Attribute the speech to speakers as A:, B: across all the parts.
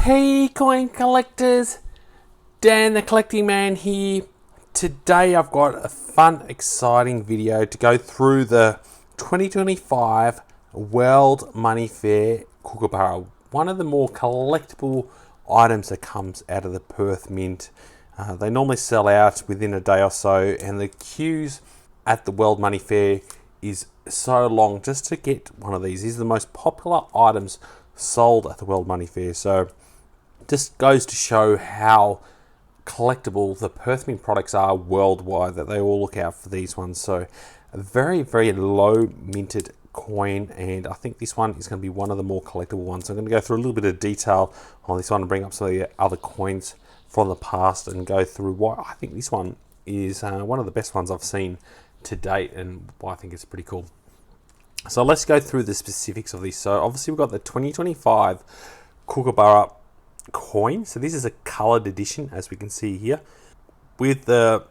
A: Hey coin collectors, Dan the Collecting Man here. Today I've got a fun, exciting video to go through the 2025 World Money Fair Kookaburra, one of the more collectible items that comes out of the Perth Mint. They normally sell out within a day or so, and the queues at the World Money Fair is so long just to get one of these. These are the most popular items sold at the World Money Fair. So just goes to show how collectible the Perth Mint products are worldwide, that they all look out for these ones. So a very, very low minted coin, and I think this one is going to be one of the more collectible ones. I'm going to go through a little bit of detail on this one and bring up some of the other coins from the past and go through why I think this one is one of the best ones I've seen to date and why I think it's pretty cool. So let's go through the specifics of this. So obviously we've got the 2025 Kookaburra coin. So this is a coloured edition, as we can see here, with the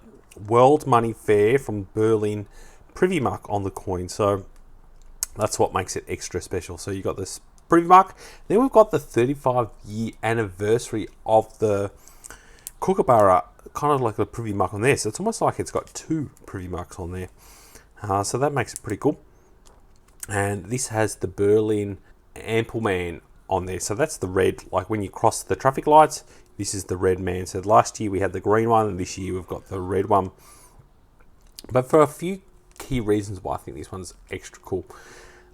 A: World Money Fair from Bullion Privy mark on the coin. So that's what makes it extra special. So you've got this Privy mark. Then we've got the 35-year anniversary of the Kookaburra, kind of like a Privy mark on there. So it's almost like it's got two Privy marks on there. So that makes it pretty cool. And this has the Bullion AMPELMANN on there. So that's the red, like when you cross the traffic lights, this is the red man. So last year we had the green one, and this year we've got the red one. But for a few key reasons why I think this one's extra cool.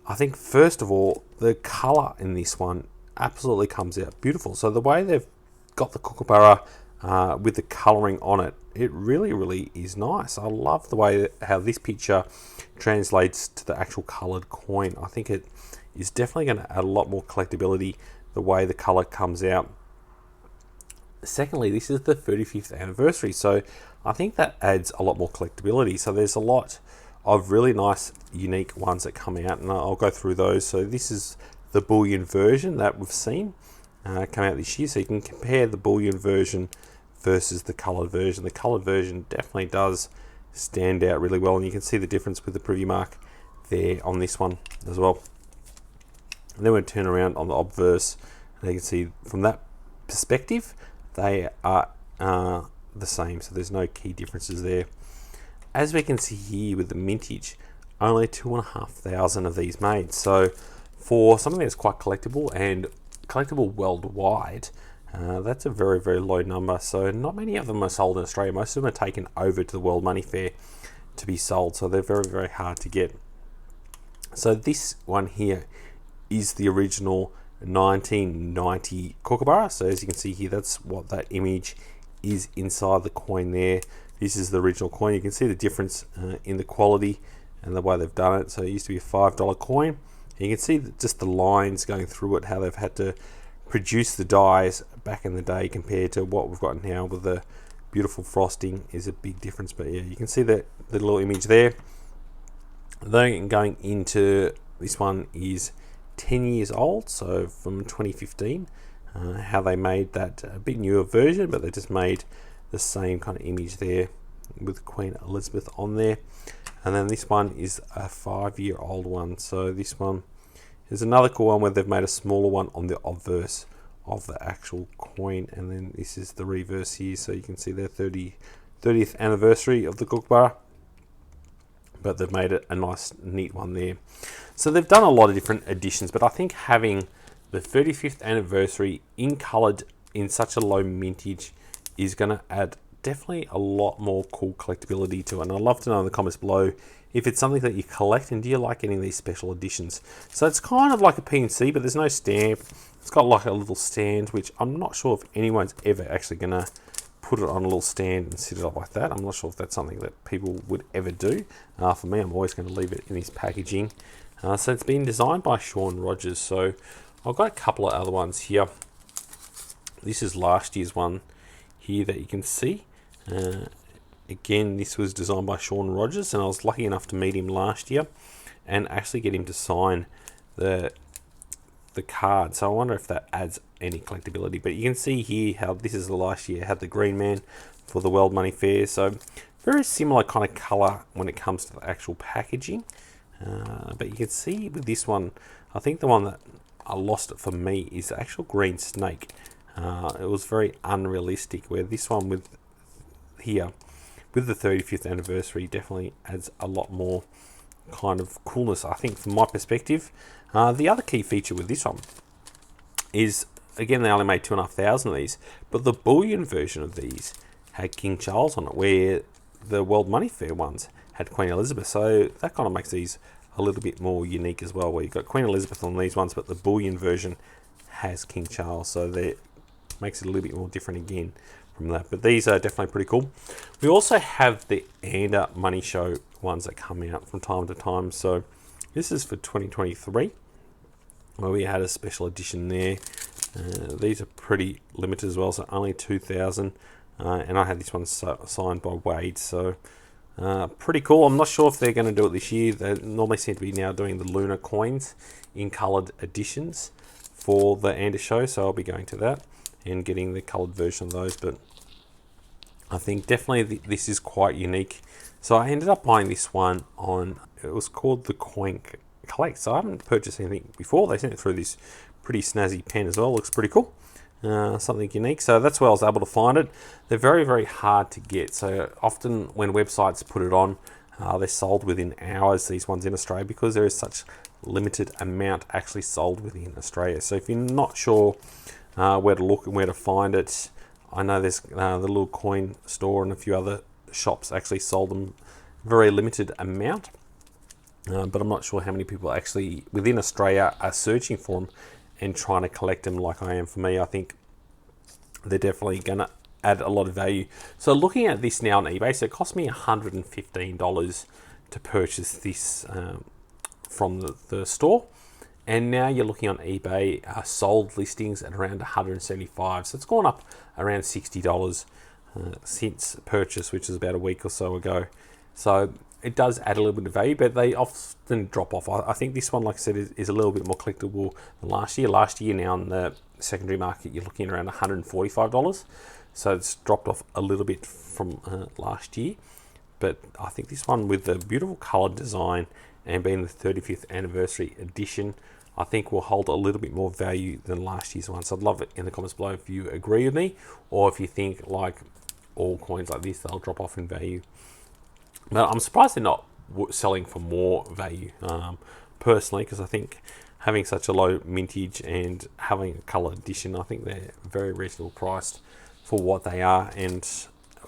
A: I think first of all, the colour in this one absolutely comes out beautiful. So the way they've got the Kookaburra with the colouring on it, it really is nice. I love the way how this picture translates to the actual coloured coin. I think it is definitely going to add a lot more collectability the way the colour comes out. Secondly, this is the 35th anniversary, so I think that adds a lot more collectability. So there's a lot of really nice unique ones that come out, and I'll go through those. So this is the Bullion version that we've seen come out this year, so you can compare the Bullion version versus the coloured version. The coloured version definitely does stand out really well, and you can see the difference with the Privy mark there on this one as well. And then we turn around on the obverse, and you can see from that perspective they are the same, so there's no key differences there. As we can see here with the Mintage, only 2,500 of these made. So for something that's quite collectible and collectible worldwide, that's a very low number. So not many of them are sold in Australia. Most of them are taken over to the World Money Fair to be sold, so they're very hard to get. So this one here is the original 1990 Kookaburra. So as you can see here, that's what that image is inside the coin there. This is the original coin. You can see the difference in the quality and the way they've done it. So it used to be a $5 coin, and you can see just the lines going through it, how they've had to produce the dies back in the day compared to what we've got now with the beautiful frosting is a big difference. But yeah, you can see the little image there. Then going into this one is 10 years old, so from 2015. How they made that a bit newer version, but they just made the same kind of image there with Queen Elizabeth on there. And then this one is a 5-year-old one. So this one is another cool one where they've made a smaller one on the obverse of the actual coin, and then this is the reverse here, so you can see their 30th anniversary of the Kookaburra, but they've made it a nice neat one there. So they've done a lot of different editions, but I think having the 35th anniversary in coloured in such a low mintage is going to add definitely a lot more cool collectability to it. And I'd love to know in the comments below if it's something that you collect, and do you like getting these special editions. So it's kind of like a PNC, but there's no stamp. It's got like a little stand, which I'm not sure if anyone's ever actually going to put it on a little stand and sit it up like that. I'm not sure if that's something that people would ever do. For me, I'm always going to leave it in this packaging. So it's been designed by Sean Rogers. So I've got a couple of other ones here. This is last year's one here that you can see. Again, this was designed by Sean Rogers, and I was lucky enough to meet him last year and actually get him to sign the card. So I wonder if that adds any collectability. But you can see here how this is the last year. It had the green man for the World Money Fair. So very similar kind of colour when it comes to the actual packaging. But you can see with this one, I think the one that I lost it for me is the actual green snake. It was very unrealistic, where this one with here with the 35th anniversary definitely adds a lot more kind of coolness, I think, from my perspective. The other key feature with this one is, again, they only made 2,500 of these, but the Bullion version of these had King Charles on it, where the World Money Fair ones had Queen Elizabeth. So that kind of makes these a little bit more unique as well, where you've got Queen Elizabeth on these ones, but the Bullion version has King Charles, so that makes it a little bit more different again from that. But these are definitely pretty cool. We also have the Ander Money Show ones that come out from time to time. So this is for 2023, where we had a special edition there. These are pretty limited as well, so only 2,000. And I had this one signed by Wade, so pretty cool. I'm not sure if they're going to do it this year. They normally seem to be now doing the lunar coins in coloured editions for the Ander show, so I'll be going to that and getting the coloured version of those. But I think definitely this is quite unique. So I ended up buying this one on, it was called the Coin Collect. So I haven't purchased anything before. They sent it through this pretty snazzy pen as well. Looks pretty cool. Something unique. So that's where I was able to find it. They're very, very hard to get. So often when websites put it on, they're sold within hours, these ones in Australia, because there is such limited amount actually sold within Australia. So if you're not sure where to look and where to find it, I know there's the little coin store and a few other shops actually sold them very limited amount, but I'm not sure how many people actually within Australia are searching for them and trying to collect them like I am. For me, I think they're definitely going to add a lot of value. So looking at this now on eBay, so it cost me $115 to purchase this from the store, and now you're looking on eBay sold listings at around $175, so it's gone up around $60 since purchase, which is about a week or so ago. So it does add a little bit of value, but they often drop off. I think this one, like I said, is a little bit more collectible than last year. Last year now on the secondary market, you're looking at around $145, so it's dropped off a little bit from last year. But I think this one, with the beautiful coloured design and being the 35th anniversary edition, I think will hold a little bit more value than last year's one. So I'd love it in the comments below if you agree with me, or if you think like all coins like this, they'll drop off in value. But I'm surprised they're not selling for more value, personally, because I think having such a low mintage and having a colour edition, I think they're very reasonable priced for what they are, and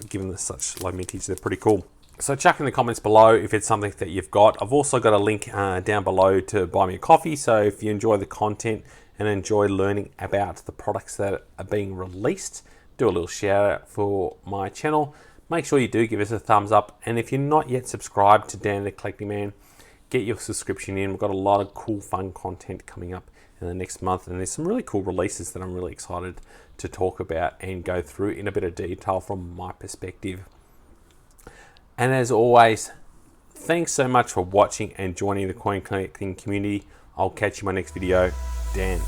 A: given the such low mintage, they're pretty cool. So chuck in the comments below if it's something that you've got. I've also got a link down below to buy me a coffee, so if you enjoy the content and enjoy learning about the products that are being released, do a little shout out for my channel. Make sure you do give us a thumbs up, and if you're not yet subscribed to Dan the Collecting Man, get your subscription in. We've got a lot of cool fun content coming up in the next month, and there's some really cool releases that I'm really excited to talk about and go through in a bit of detail from my perspective. And as always, thanks so much for watching and joining the coin collecting community. I'll catch you in my next video. Dan.